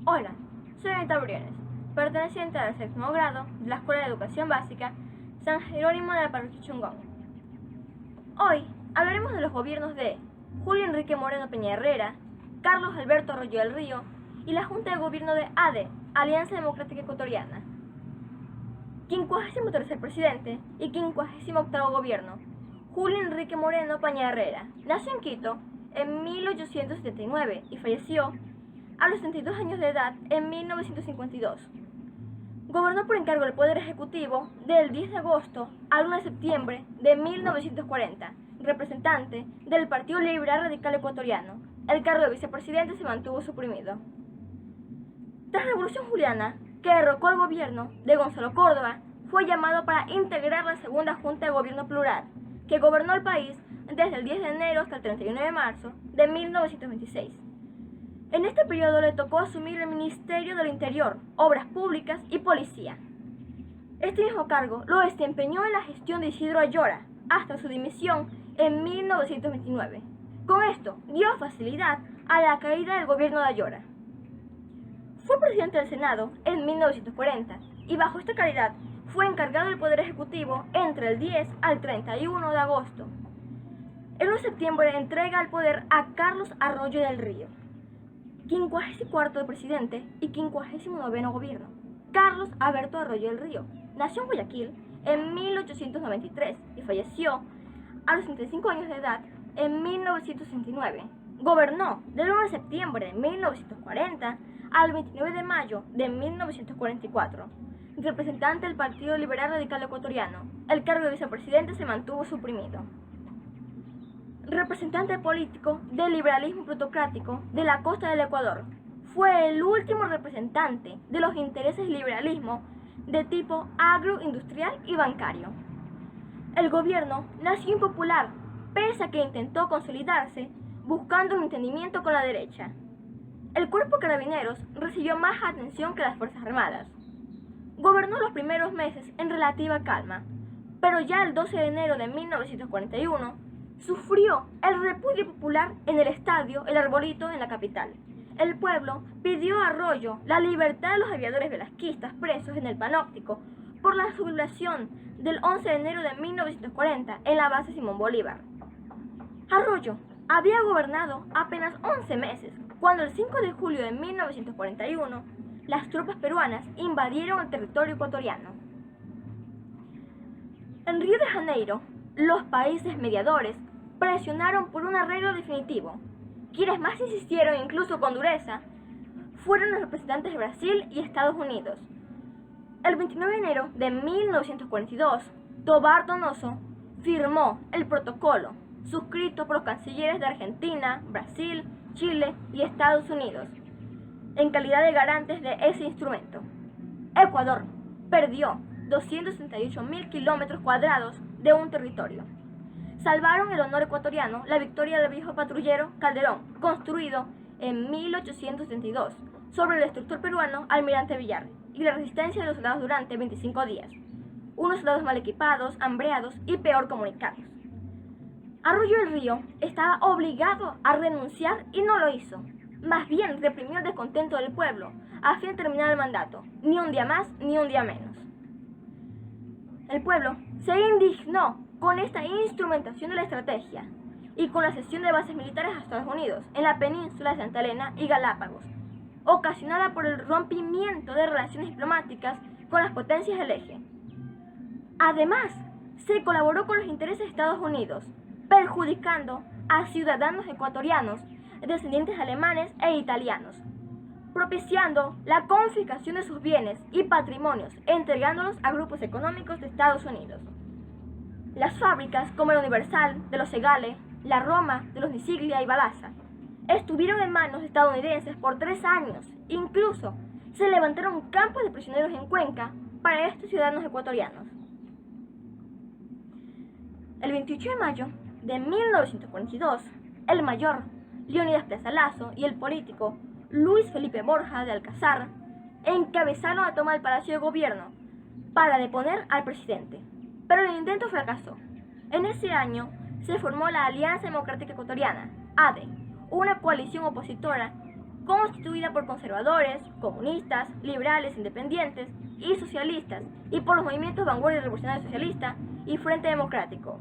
Hola, soy Anita Briones, perteneciente al séptimo grado de la Escuela de Educación Básica San Jerónimo de la Parroquia Chungón. Hoy hablaremos de los gobiernos de Julio Enrique Moreno Peña Herrera, Carlos Alberto Arroyo del Río y la Junta de Gobierno de ADE, Alianza Democrática Ecuatoriana. 53º presidente y 58º gobierno. Julio Enrique Moreno Peña Herrera nació en Quito en 1879 y falleció a los 32 años de edad en 1952. Gobernó por encargo del Poder Ejecutivo del 10 de agosto al 1 de septiembre de 1940, representante del Partido Liberal Radical Ecuatoriano. El cargo de vicepresidente se mantuvo suprimido. Tras la Revolución Juliana, que derrocó al gobierno de Gonzalo Córdoba, fue llamado para integrar la segunda Junta de Gobierno Plural, que gobernó el país desde el 10 de enero hasta el 31 de marzo de 1926. En este periodo le tocó asumir el Ministerio del Interior, Obras Públicas y Policía. Este mismo cargo lo desempeñó en la gestión de Isidro Ayora hasta su dimisión en 1929. Con esto dio facilidad a la caída del gobierno de Ayora. Fue presidente del Senado en 1940 y bajo esta calidad fue encargado del Poder Ejecutivo entre el 10 al 31 de agosto. El 1 de septiembre entrega el poder a Carlos Arroyo del Río. 54º presidente y 59º gobierno. Carlos Alberto Arroyo del Río nació en Guayaquil en 1893 y falleció a los 65 años de edad en 1969. Gobernó del 1 de septiembre de 1940 al 29 de mayo de 1944. Representante del Partido Liberal Radical Ecuatoriano, el cargo de vicepresidente se mantuvo suprimido. Representante político del liberalismo plutocrático de la costa del Ecuador. Fue el último representante de los intereses del liberalismo de tipo agroindustrial y bancario. El gobierno nació impopular, pese a que intentó consolidarse buscando un entendimiento con la derecha. El cuerpo de carabineros recibió más atención que las Fuerzas Armadas. Gobernó los primeros meses en relativa calma, pero ya el 12 de enero de 1941 sufrió el repudio popular en el estadio El Arbolito en la capital. El pueblo pidió a Arroyo la libertad de los aviadores velasquistas presos en el Panóptico por la sublevación del 11 de enero de 1940 en la base Simón Bolívar. Arroyo había gobernado apenas 11 meses cuando el 5 de julio de 1941 las tropas peruanas invadieron el territorio ecuatoriano. En Río de Janeiro, los países mediadores presionaron por un arreglo definitivo. Quienes más insistieron, incluso con dureza, fueron los representantes de Brasil y Estados Unidos. El 29 de enero de 1942, Tobar Donoso firmó el protocolo, suscrito por los cancilleres de Argentina, Brasil, Chile y Estados Unidos, en calidad de garantes de ese instrumento. Ecuador perdió 268.000 kilómetros cuadrados de un territorio. Salvaron el honor ecuatoriano la victoria del viejo patrullero Calderón, construido en 1872, sobre el destructor peruano Almirante Villar, y la resistencia de los soldados durante 25 días. Unos soldados mal equipados, hambreados y peor comunicados. Arroyo del Río estaba obligado a renunciar y no lo hizo. Más bien reprimió el descontento del pueblo a fin de terminar el mandato, ni un día más ni un día menos. El pueblo se indignó con esta instrumentación de la estrategia y con la cesión de bases militares a Estados Unidos en la península de Santa Elena y Galápagos, ocasionada por el rompimiento de relaciones diplomáticas con las potencias del eje. Además, se colaboró con los intereses de Estados Unidos, perjudicando a ciudadanos ecuatorianos, descendientes alemanes e italianos, propiciando la confiscación de sus bienes y patrimonios, entregándolos a grupos económicos de Estados Unidos. Las fábricas como la Universal de los Segale, la Roma de los Nisiglia y Balasa estuvieron en manos estadounidenses por 3 años. Incluso se levantaron campos de prisioneros en Cuenca para estos ciudadanos ecuatorianos. El 28 de mayo de 1942, el mayor Leónidas Plaza Lasso y el político Luis Felipe Borja de Alcázar encabezaron la toma del Palacio de Gobierno para deponer al presidente, pero el intento fracasó. En ese año se formó la Alianza Democrática Ecuatoriana, ADE, una coalición opositora constituida por conservadores, comunistas, liberales, independientes y socialistas, y por los movimientos Vanguardia Revolucionaria Socialista y Frente Democrático.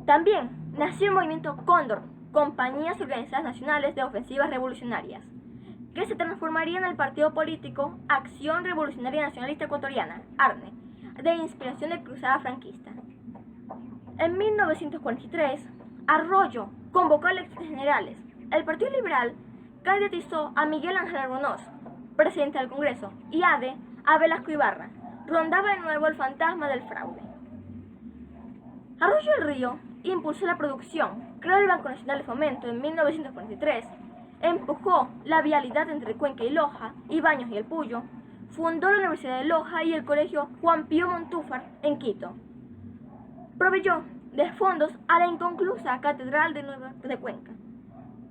También nació el movimiento Cóndor, Compañías Organizadas Nacionales de Ofensivas Revolucionarias, que se transformaría en el partido político Acción Revolucionaria Nacionalista Ecuatoriana, ARNE, de inspiración de cruzada franquista. En 1943, Arroyo convocó a elecciones generales. El Partido Liberal candidatizó a Miguel Ángel Arbonós, presidente del Congreso, y ADE a Velasco Ibarra. Rondaba de nuevo el fantasma del fraude. Arroyo del Río impulsó la producción, creó el Banco Nacional de Fomento en 1943, empujó la vialidad entre Cuenca y Loja, y Baños y El Puyo, fundó la Universidad de Loja y el Colegio Juan Pío Montúfar en Quito. Proveyó de fondos a la inconclusa Catedral de Cuenca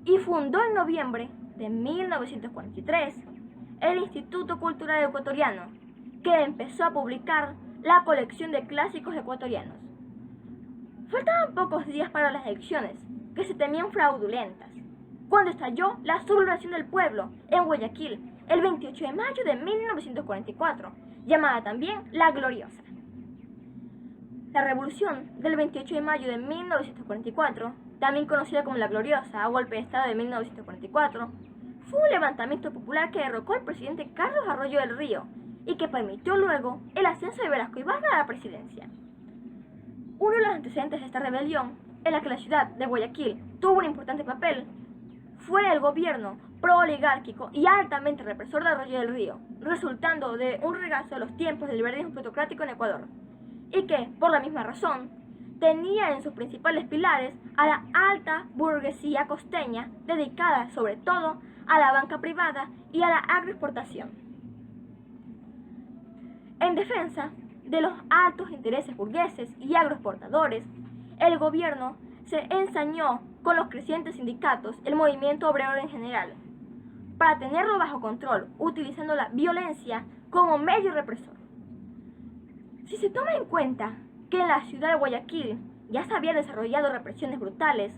y fundó en noviembre de 1943 el Instituto Cultural Ecuatoriano, que empezó a publicar la colección de clásicos ecuatorianos. Faltaban pocos días para las elecciones, que se temían fraudulentas, cuando estalló la sublevación del pueblo en Guayaquil el 28 de mayo de 1944, llamada también La Gloriosa. La revolución del 28 de mayo de 1944, también conocida como La Gloriosa o Golpe de Estado de 1944, fue un levantamiento popular que derrocó al presidente Carlos Arroyo del Río y que permitió luego el ascenso de Velasco Ibarra a la presidencia. Uno de los antecedentes de esta rebelión, en la que la ciudad de Guayaquil tuvo un importante papel, fue el gobierno pro-oligárquico y altamente represor de Arroyo del Río, resultando de un regazo de los tiempos del liberalismo plutocrático en Ecuador, y que, por la misma razón, tenía en sus principales pilares a la alta burguesía costeña, dedicada sobre todo a la banca privada y a la agroexportación. En defensa de los altos intereses burgueses y agroexportadores, el gobierno se ensañó con los crecientes sindicatos, el movimiento obrero en general, para tenerlo bajo control, utilizando la violencia como medio represor. Si se toma en cuenta que en la ciudad de Guayaquil ya se habían desarrollado represiones brutales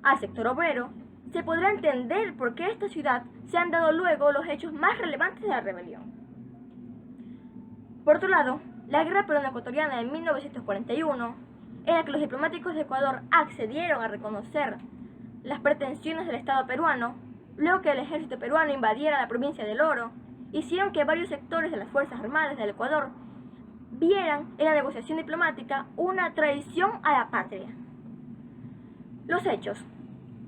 al sector obrero, se podrá entender por qué en esta ciudad se han dado luego los hechos más relevantes de la rebelión. Por otro lado, la guerra peruano-ecuatoriana de 1941, en la que los diplomáticos de Ecuador accedieron a reconocer las pretensiones del Estado peruano, luego que el ejército peruano invadiera la provincia del Oro, hicieron que varios sectores de las Fuerzas Armadas del Ecuador vieran en la negociación diplomática una traición a la patria. Los hechos.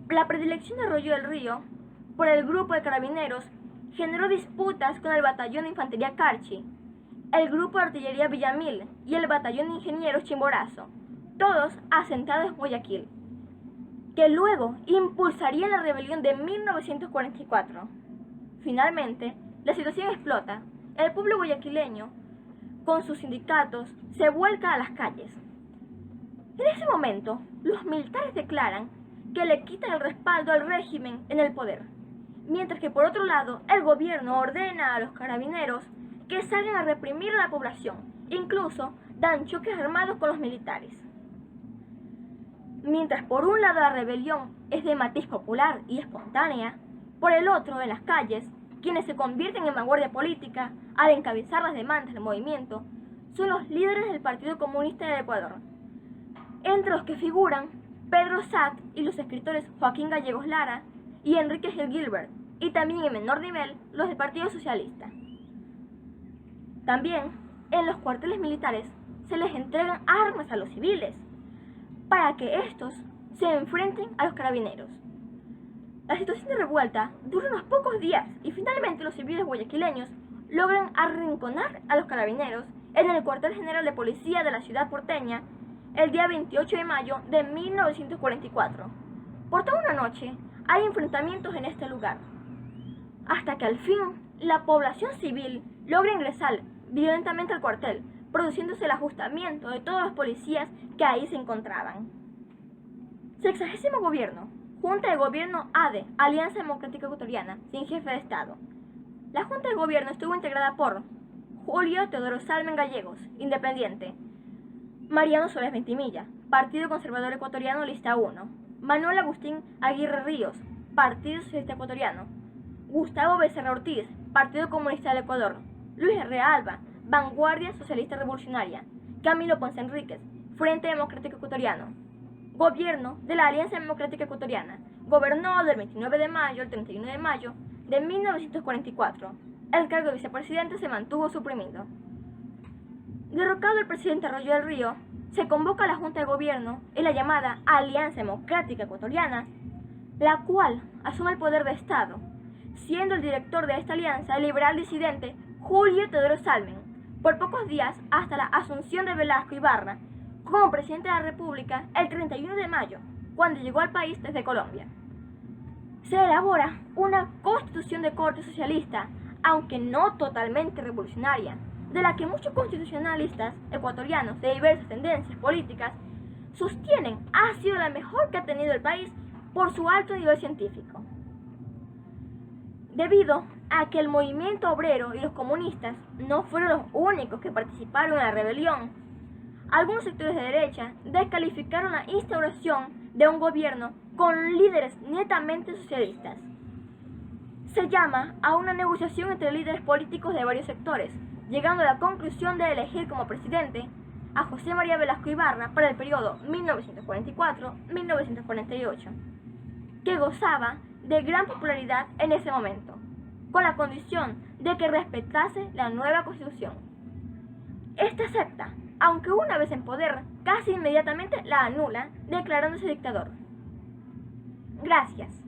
La predilección de Arroyo del Río por el grupo de carabineros generó disputas con el batallón de infantería Carchi, el grupo de artillería Villamil y el batallón de ingenieros Chimborazo, todos asentados en Guayaquil, que luego impulsarían la rebelión de 1944. Finalmente, la situación explota. El pueblo guayaquileño, con sus sindicatos, se vuelca a las calles. En ese momento, los militares declaran que le quitan el respaldo al régimen en el poder, mientras que por otro lado, el gobierno ordena a los carabineros que salgan a reprimir a la población, incluso dan choques armados con los militares. Mientras por un lado la rebelión es de matiz popular y espontánea, por el otro, en las calles, quienes se convierten en vanguardia política al encabezar las demandas del movimiento son los líderes del Partido Comunista del Ecuador, entre los que figuran Pedro Satt y los escritores Joaquín Gallegos Lara y Enrique Gil Gilbert, y también en menor nivel los del Partido Socialista. También, en los cuarteles militares se les entregan armas a los civiles para que estos se enfrenten a los carabineros. La situación de revuelta dura unos pocos días y finalmente los civiles guayaquileños logran arrinconar a los carabineros en el cuartel general de policía de la ciudad porteña el día 28 de mayo de 1944. Por toda una noche hay enfrentamientos en este lugar, hasta que al fin la población civil logra ingresar violentamente al cuartel, produciéndose el ajustamiento de todos los policías que ahí se encontraban. 60º Gobierno, Junta de Gobierno ADE, Alianza Democrática Ecuatoriana, sin jefe de Estado. La Junta de Gobierno estuvo integrada por Julio Teodoro Salmen Gallegos, independiente; Mariano Suárez Ventimilla, Partido Conservador Ecuatoriano, lista 1; Manuel Agustín Aguirre Ríos, Partido Socialista Ecuatoriano; Gustavo Becerra Ortiz, Partido Comunista del Ecuador; Luis R. Alba, Vanguardia Socialista Revolucionaria; Camilo Ponce Enríquez, Frente Democrático Ecuatoriano. Gobierno de la Alianza Democrática Ecuatoriana. Gobernó del 29 de mayo al 31 de mayo de 1944. El cargo de vicepresidente se mantuvo suprimido. Derrocado el presidente Arroyo del Río, se convoca a la Junta de Gobierno en la llamada Alianza Democrática Ecuatoriana, la cual asume el poder de Estado, siendo el director de esta alianza el liberal disidente Julio Teodoro Salmen, por pocos días hasta la asunción de Velasco Ibarra como presidente de la República el 31 de mayo, cuando llegó al país desde Colombia. Se elabora una constitución de corte socialista, aunque no totalmente revolucionaria, de la que muchos constitucionalistas ecuatorianos de diversas tendencias políticas sostienen ha sido la mejor que ha tenido el país por su alto nivel científico. Debido a que el movimiento obrero y los comunistas no fueron los únicos que participaron en la rebelión, algunos sectores de derecha descalificaron la instauración de un gobierno con líderes netamente socialistas. Se llama a una negociación entre líderes políticos de varios sectores, llegando a la conclusión de elegir como presidente a José María Velasco Ibarra para el periodo 1944-1948, que gozaba de gran popularidad en ese momento, con la condición de que respetase la nueva constitución. Este acepta, aunque una vez en poder, casi inmediatamente la anula, declarándose dictador. Gracias.